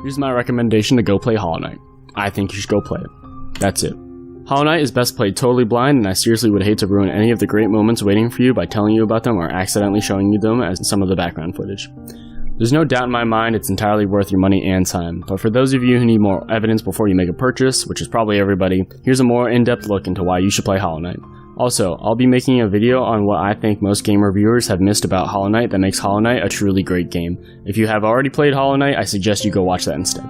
Here's my recommendation to go play Hollow Knight. I think you should go play it. That's it. Hollow Knight is best played totally blind, and I seriously would hate to ruin any of the great moments waiting for you by telling you about them or accidentally showing you them as some of the background footage. There's no doubt in my mind it's entirely worth your money and time, but for those of you who need more evidence before you make a purchase, which is probably everybody, here's a more in-depth look into why you should play Hollow Knight. Also, I'll be making a video on what I think most game reviewers have missed about Hollow Knight that makes Hollow Knight a truly great game. If you have already played Hollow Knight, I suggest you go watch that instead.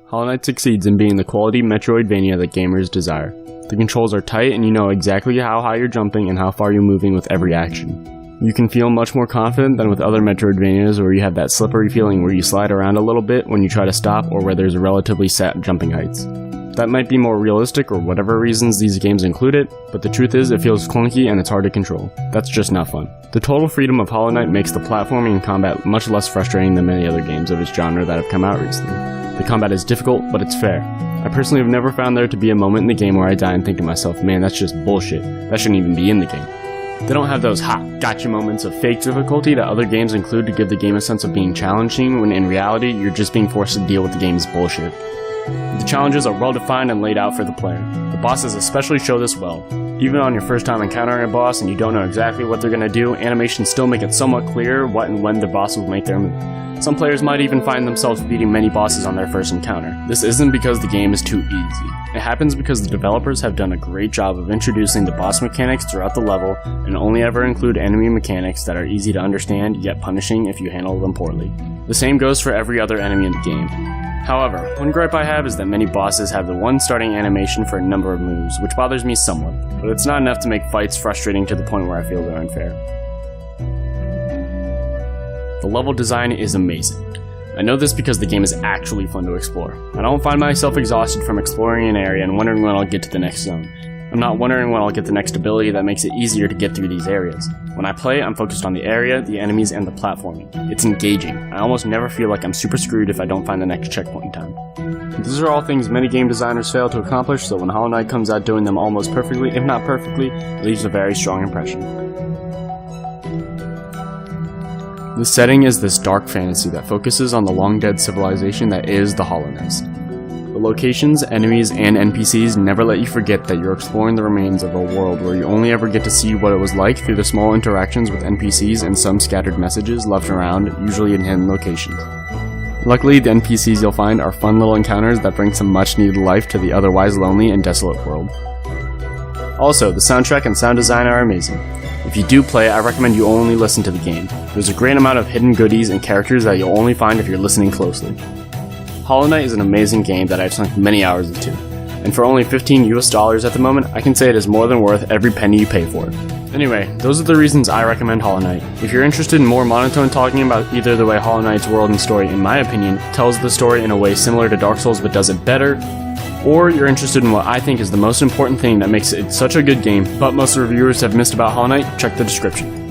Hollow Knight succeeds in being the quality metroidvania that gamers desire. The controls are tight and you know exactly how high you're jumping and how far you're moving with every action. You can feel much more confident than with other metroidvanias where you have that slippery feeling where you slide around a little bit when you try to stop or where there's relatively set jumping heights. That might be more realistic or whatever reasons these games include it, but the truth is it feels clunky and it's hard to control. That's just not fun. The total freedom of Hollow Knight makes the platforming and combat much less frustrating than many other games of its genre that have come out recently. The combat is difficult, but it's fair. I personally have never found there to be a moment in the game where I die and think to myself, man, that's just bullshit. That shouldn't even be in the game. They don't have those gotcha moments of fake difficulty that other games include to give the game a sense of being challenging, when in reality, you're just being forced to deal with the game's bullshit. The challenges are well defined and laid out for the player. The bosses especially show this well. Even on your first time encountering a boss and you don't know exactly what they're going to do, animations still make it somewhat clear what and when the boss will make their move. Some players might even find themselves beating many bosses on their first encounter. This isn't because the game is too easy. It happens because the developers have done a great job of introducing the boss mechanics throughout the level and only ever include enemy mechanics that are easy to understand yet punishing if you handle them poorly. The same goes for every other enemy in the game. However, one gripe I have is that many bosses have the one starting animation for a number of moves, which bothers me somewhat, but it's not enough to make fights frustrating to the point where I feel they're unfair. The level design is amazing. I know this because the game is actually fun to explore. I don't find myself exhausted from exploring an area and wondering when I'll get to the next zone. I'm not wondering when I'll get the next ability that makes it easier to get through these areas. When I play, I'm focused on the area, the enemies, and the platforming. It's engaging. I almost never feel like I'm super screwed if I don't find the next checkpoint in time. These are all things many game designers fail to accomplish, so when Hollow Knight comes out doing them almost perfectly, if not perfectly, it leaves a very strong impression. The setting is this dark fantasy that focuses on the long-dead civilization that is the Hollow Nest. The locations, enemies, and NPCs never let you forget that you're exploring the remains of a world where you only ever get to see what it was like through the small interactions with NPCs and some scattered messages left around, usually in hidden locations. Luckily, the NPCs you'll find are fun little encounters that bring some much-needed life to the otherwise lonely and desolate world. Also, the soundtrack and sound design are amazing. If you do play, I recommend you only listen to the game. There's a great amount of hidden goodies and characters that you'll only find if you're listening closely. Hollow Knight is an amazing game that I've sunk many hours into, and for only $15 US at the moment, I can say it is more than worth every penny you pay for it. Anyway, those are the reasons I recommend Hollow Knight. If you're interested in more monotone talking about either the way Hollow Knight's world and story, in my opinion, tells the story in a way similar to Dark Souls but does it better, or you're interested in what I think is the most important thing that makes it such a good game, but most reviewers have missed about Hollow Knight, check the description.